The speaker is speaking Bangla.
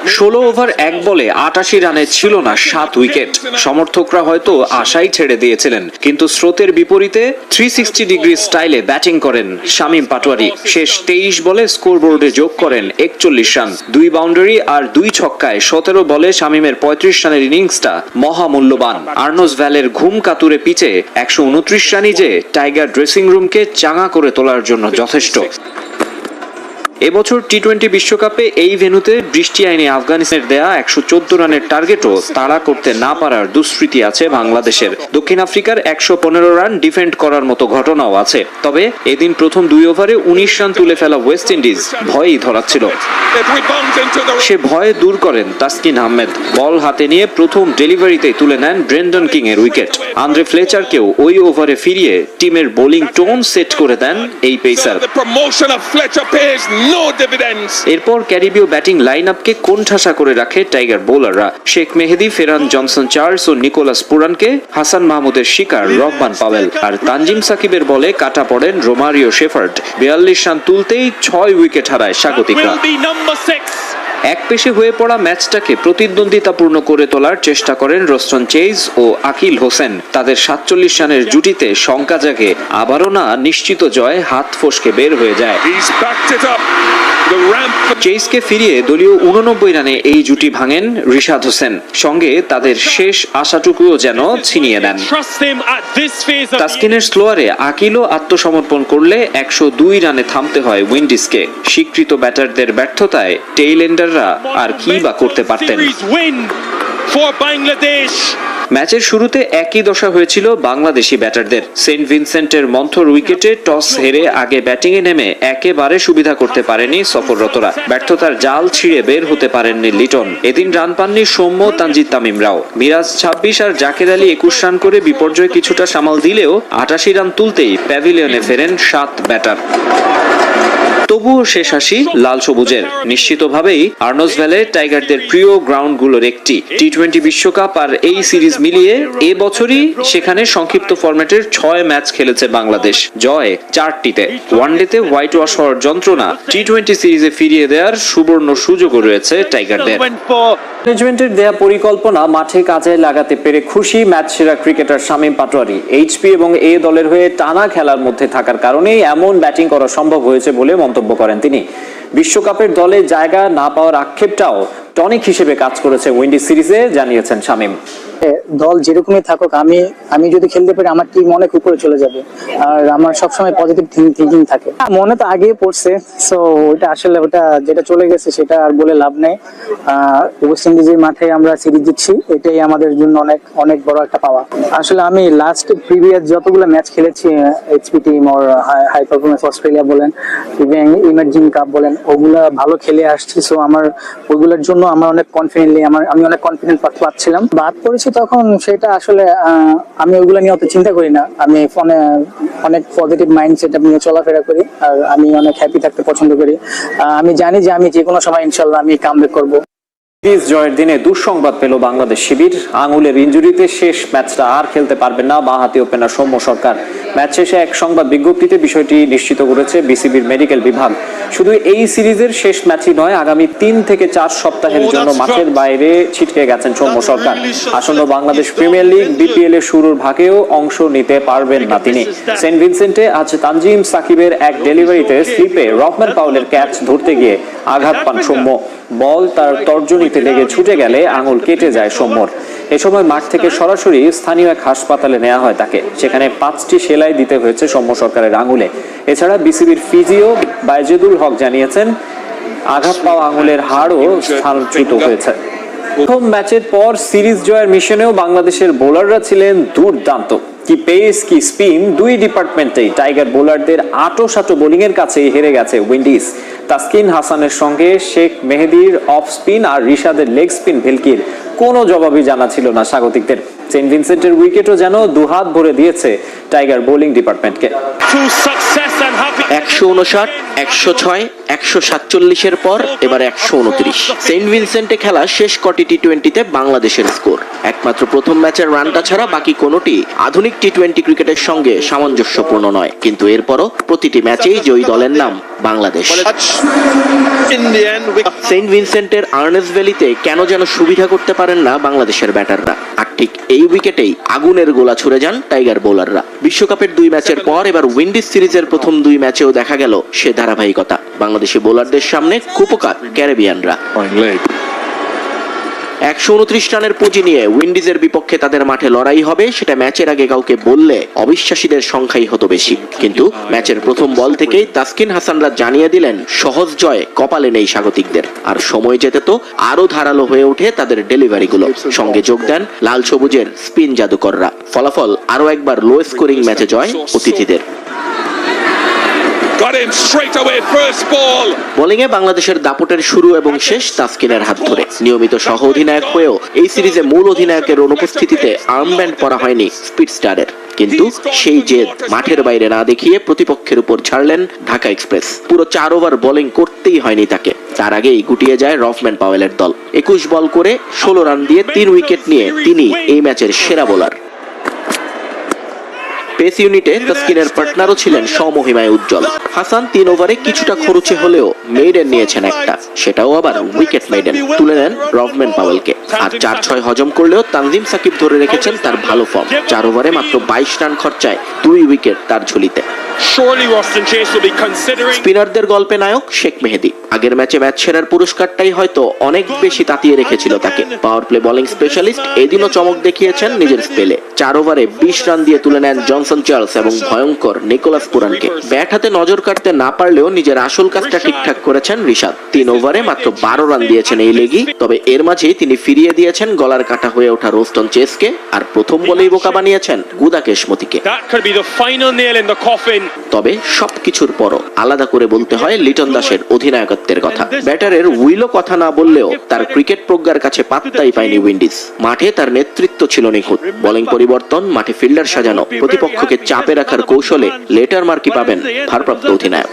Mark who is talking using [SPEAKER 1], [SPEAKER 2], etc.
[SPEAKER 1] 16 ওভার 1 বলে 88 রানে ছিল না 7 উইকেট। সমর্থকরা হয়তো আশাই ছেড়ে দিয়েছিলেন, কিন্তু স্রোতের বিপরীতে 360 ডিগ্রি স্টাইলে ব্যাটিং করেন শামীম পাটোয়ারি। শেষ 23 বলে স্কোরবোর্ডে যোগ করেন 41 রান, 2 বাউন্ডারি আর 2 ছক্কায় 17 বলে শামীমের 35 রানের ইনিংসটা মহামূল্যবান। আর্নস ভ্যালের ঘুম কাতুরে পিচে 129 রানই যে টাইগার ড্রেসিং রুমকে চাঙা করে তোলার জন্য যথেষ্ট। এবছর টি-20 বিশ্বকাপে এই ভেন্যুতে বৃষ্টি আইনে আফগানিস্তানের দেয়া 114 রানের টার্গেটও তাড়া করতে না পারার দুঃস্মৃতি আছে বাংলাদেশের। দক্ষিণ আফ্রিকার 115 রান ডিফেন্ড করার মতো ঘটনাও আছে। তবে এদিন প্রথম 2 ওভারে 19 রান তুলে ফেলা ওয়েস্ট ইন্ডিজ ভয়ই ধরাচ্ছিল। সে ভয় দূর করেন তাসকিন আহমেদ। বল হাতে নিয়ে প্রথম ডেলিভারিতেই তুলে নেন ব্রেন্ডন কিং এর উইকেট। আন্দ্রে ফ্লেচারকেও ওই ওভারে ফিরিয়ে টিমের বোলিং টোন সেট করে দেন এই পেসার। এরপর ক্যারিবীয় ব্যাটিং লাইন আপকে কোণঠাসা করে রাখে টাইগার বোলাররা। শেখ মেহেদী, ফেরান জনসন চার্লস ও নিকোলাস পুরানকে হাসান মাহমুদের শিকার রহমান পাওয়েল। আর তানজিম সাকিবের বলে কাটা পড়েন রোমারিও শেফার্ড। 42 রান তুলতেই 6 উইকেট হারায় স্বাগতিকরা। এক পেশে হয়ে পড়া ম্যাচটাকে প্রতিদ্বন্দ্বিতাপূর্ণ করে তোলার চেষ্টা করেন রোস্টন চেইজ ও আকিল হোসেন। তাদের 47 রানের জুটিতে শঙ্কা জাগে আবারও না নিশ্চিত জয় হাত ফসকে বের হয়ে যায়। চেইজকে ফিরিয়ে দলীয় 89 রানে এই জুটি ভাঙেন রিশাদ হোসেন। সঙ্গে তাদের শেষ আশাটুকুও যেন ছিনিয়ে দেন। তাসকিনের স্লোয়ারে আকিলও আত্মসমর্পণ করলে 102 রানে থামতে হয় উইন্ডিজকে। স্বীকৃত ব্যাটারদের ব্যর্থতায় টেইলেন্ডাররা আর কি বা করতে পারতেন। ম্যাচের শুরুতে একই দশা হয়েছিল বাংলাদেশি ব্যাটারদের। সেন্ট ভিনসেন্টের মন্থর উইকেটে টস হেরে আগে ব্যাটিংয়ে নেমে একেবারে সুবিধা করতে পারেনি সফররতরা। ব্যর্থতার জাল ছিঁড়ে বের হতে পারেননি লিটন। এদিন রান পাননি সৌম্য, তানজিদ তামিমরাও। মিরাজ 26 আর জাকের আলী 21 রান করে বিপর্যয় কিছুটা সামাল দিলেও 88 রান তুলতেই প্যাভিলিয়নে ফেরেন 7 ব্যাটার। তবুও শেষ হাসি লাল সবুজের। নিশ্চিতভাবেই আর্নস ভ্যালে টাইগারদের প্রিয় গ্রাউন্ডগুলোর একটি। টি-20 বিশ্বকাপ আর এই সিরিজ মিলিয়ে এবছরই সেখানে সংক্ষিপ্ত ফরম্যাটের 6 ম্যাচ খেলেছে বাংলাদেশ। জয় 4টিতে। ওয়ানডেতে হোয়াইট ওয়াশ হওয়ার যন্ত্রণা টি-20 সিরিজে ফিরিয়ে দেওয়ার সুবর্ণ সুযোগও রয়েছে টাইগারদের। ম্যানেজমেন্টের দেয়া পরিকল্পনা মাঠে কাজে লাগাতে পেরে খুশি ম্যাচ সেরা ক্রিকেটার শামীম পাটোয়ারি। এইচপি এবং এ দলের হয়ে টানা খেলার মধ্যে থাকার কারণেই এমন ব্যাটিং করা সম্ভব হয়েছে বলে মন্তব্য করেন তিনি। বিশ্বকাপের দলে জায়গা না পাওয়ার আক্ষেপটাও টনিক হিসেবে কাজ করেছে উইন্ডিজ সিরিজে, জানিয়েছেন শামীম।
[SPEAKER 2] দল যেরকমই থাকুক, আমি যদি খেলতে পারি আমার টিম অনেক উপরে চলে যাবে। আর আমার সবসময় পজিটিভ থিঙ্কিং থাকে। মনে তো আগেই পড়ছে, সো ওটা যেটা চলে গেছে সেটা আর বলে লাভ নেই। ওয়েস্ট ইন্ডিজের মাঠে আমরা সিরিজ জিতছি, এটাই আমাদের জন্য অনেক অনেক বড় একটা পাওয়া। আসলে আমি লাস্ট প্রিভিয়াস যতগুলো ম্যাচ খেলেছি, এইচপি টিম ওর হাই পারফরমেন্স অস্ট্রেলিয়া বলেন, ইভেন ইমার্জিং কাপ বলেন, ওগুলা ভালো খেলে আসছি। সো আমার ওইগুলোর জন্য আমার অনেক কনফিডেন্টলি আমি অনেক কনফিডেন্ট পাচ্ছিলাম। বাদ করেছি তখন সেটা আসলে আমি ওইগুলো নিয়ে অত চিন্তা করি না। আমি ফোনে অনেক পজিটিভ মাইন্ড সেট আপ নিয়ে চলাফেরা করি, আর আমি অনেক হ্যাপি থাকতে পছন্দ করি। আমি জানি যে আমি যে কোনো সময় ইনশাল্লাহ আমি কামব্যাক করবো।
[SPEAKER 1] সিরিজ জয়ের দিনে দুঃসংবাদ পেল বাংলাদেশ শিবির। আঙুলের ইনজুরিতে শেষ ম্যাচটা আর খেলতে পারবেন না বাঁহাতি ওপেনার সৌম্য সরকার। ম্যাচ শেষে এক সংবাদ বিজ্ঞপ্তিতে বিষয়টি নিশ্চিত করেছে বিসিবির মেডিকেল বিভাগ। শুধু এই সিরিজের শেষ ম্যাচই নয়, আগামী 3 থেকে 4 সপ্তাহের জন্য মাঠের বাইরে ছিটকে গেছেন সৌম্য সরকার। আসন্ন বাংলাদেশ প্রিমিয়ার লিগ বিপিএল এর শুরুর ভাগেও অংশ নিতে পারবেন না তিনি। সেন্ট ভিনসেন্টে আজ তানজিম সাকিবের এক ডেলিভারিতে স্লিপে রহমান পাউলের ক্যাচ ধরতে গিয়ে আঘাত পান সৌম্য। বল তার তর্জনীতে লেগে ছুটে গেলে আঙুল কেটে যায় সৌম্যর। এ সময় মাঠ থেকে সরাসরি স্থানীয় এক হাসপাতালে নেওয়া হয় তাকে। সেখানে 5টি সেলাই দিতে হয়েছে সৌম্য সরকারের আঙুলে। এছাড়া বিসিবির ফিজিও বাইজেদুল হক জানিয়েছেন আঘাত পাওয়া আঙুলের হাড়ও স্থানচ্যুত হয়েছে। প্রথম ম্যাচের পর সিরিজ জয়ের মিশনেও বাংলাদেশের বোলাররা ছিলেন দুর্দান্ত। কি পেস কি স্পিন, দুই ডিপার্টমেন্টেই টাইগার বোলারদের আটো-সাটো বোলিং এর কাছেই হেরে গেছে উইন্ডিজ। তাসকিন হাসানের সঙ্গে শেখ মেহেদীর অফ স্পিন আর রিশাদের লেগ স্পিন ভেলকির কোনো জবাবই জানা ছিল না স্বাগতিকদের। সেন্ট ভিনসেন্টের উইকেটও যেন দুহাত ভরে দিয়েছে টাইগার বোলিং ডিপার্টমেন্টকে। 159,
[SPEAKER 3] 106, 147-এর পর এবার 129। সেন্ট ভিনসেন্টে খেলা শেষ কটি টি-20-তে বাংলাদেশের স্কোর। একমাত্র প্রথম ম্যাচের রানটা ছাড়া বাকি কোনোটি আধুনিক টি-20 ক্রিকেটের সঙ্গে সামঞ্জস্যপূর্ণ নয়, কিন্তু এরপরও প্রতিটি ম্যাচেই জয়ী দলের নাম বাংলাদেশ। সেন্ট ভিনসেন্টের আর্নেস্ট ভ্যালিতে কেন যেন সুবিধা করতে পারেন না বাংলাদেশের ব্যাটাররা, আর ঠিক এই উইকেটেই আগুনের গোলা ছুড়ে যান টাইগার বোলাররা। বিশ্বকাপের 2 ম্যাচের পর এবার উইন্ডিজ সিরিজের প্রথম 2 ম্যাচেও দেখা গেল সে ধারাবাহিকতা। বাংলাদেশি বোলারদের সামনে কুপোকাত ক্যারিবিয়ানরা। 129 রানের পুঁজি নিয়ে উইন্ডিজের বিপক্ষে তাদের মাঠে লড়াই হবে, সেটা ম্যাচের আগে কাউকে বললে অবিশ্বাসীদের সংখ্যাই হতো বেশি। কিন্তু ম্যাচের প্রথম বল থেকেই তাসকিন হাসানরা জানিয়ে দিলেন সহজ জয় কপালে নেই স্বাগতিকদের। আর সময় যেতে তো আরো ধারালো হয়ে ওঠে তাদের ডেলিভারিগুলো। সঙ্গে যোগ দেন লাল সবুজের স্পিন জাদুকররা। ফলাফল আরো একবার লো স্কোরিং ম্যাচে জয় অতিথিদের। বোলিংয়ে বাংলাদেশের দাপটের শুরু এবং শেষ তাসকিনের হাত ধরে। নিয়মিত সহ অধিনায়ক হয়েও এই সিরিজে মূল অধিনায়কের অনুপস্থিতিতে আর্মব্যান্ড পরা হয়নি স্পিড স্টারের। কিন্তু সেই জেদ মাঠের বাইরে না দেখিয়ে প্রতিপক্ষের উপর ছাড়লেন ঢাকা এক্সপ্রেস। পুরো 4 ওভার বোলিং করতেই হয়নি তাকে, তার আগেই গুটিয়ে যায় রফম্যান পাওয়েলের দল। 21 বল করে 16 রান দিয়ে 3 উইকেট নিয়ে তিনি এই ম্যাচের সেরা বোলার। পেস ইউনিটে তাসকিনের পার্টনারও ছিলেন স্বমহিমায় উজ্জ্বল। হাসান 3 ওভারে কিছুটা খরচে হলেও মেইডেন নিয়েছেন একটা, সেটাও আবার উইকেট মেইডেন, তুলে নেন রফম্যান পাওয়েলকে। আর 4-6 হজম করলেও তানজিম সাকিব ধরে রেখেছেন তার ভালো ফর্ম। 4 ওভারে মাত্র 22 রান খরচায় 2 উইকেট তার ঝুলিতে। স্পিনারদের গল্পে নায়ক শেখ মেহেদী। আগের ম্যাচে ম্যাচ সেরার পুরস্কারটাই হয়তো অনেক বেশি তাতিয়ে রেখেছিল তাকে। পাওয়ার প্লে বোলিং স্পেশালিস্ট এদিনও চমক দেখিয়েছেন নিজের স্পেলে। 4 ওভারে 20 রান দিয়ে তুলে নেন জনসন চার্লস এবং ভয়ঙ্কর নিকোলাস পুরানকে। ব্যাট হাতে নজর কাটতে না পারলেও নিজের আসল কাজটা ঠিকঠাক করেছেন রিশাদ। 3 ওভারে মাত্র 12 রান দিয়েছেন এই লেগি, তবে এর মাঝেই তিনি ফিরিয়ে দিয়েছেন গলার কাটা হয়ে ওঠা রোস্টন চেসকে, আর প্রথম বলেই বোকা বানিয়েছেন গুদাকেশ মতিকে। তবে সবকিছুর পরও আলাদা করে বলতে হয় লিটন দাসের অধিনায়কত্বের কথা। ব্যাটারের উইলো কথা না বললেও তার ক্রিকেট প্রজ্ঞার কাছে পাত্তাই পায়নি উইন্ডিজ। মাঠে তার নেতৃত্ব ছিল নিখুঁত। বোলিং পরিবর্তন, মাঠে ফিল্ডার সাজানো, প্রতিপক্ষকে চাপে রাখার কৌশলে লেটার মার্কি পাবেন ভারপ্রাপ্ত অধিনায়ক।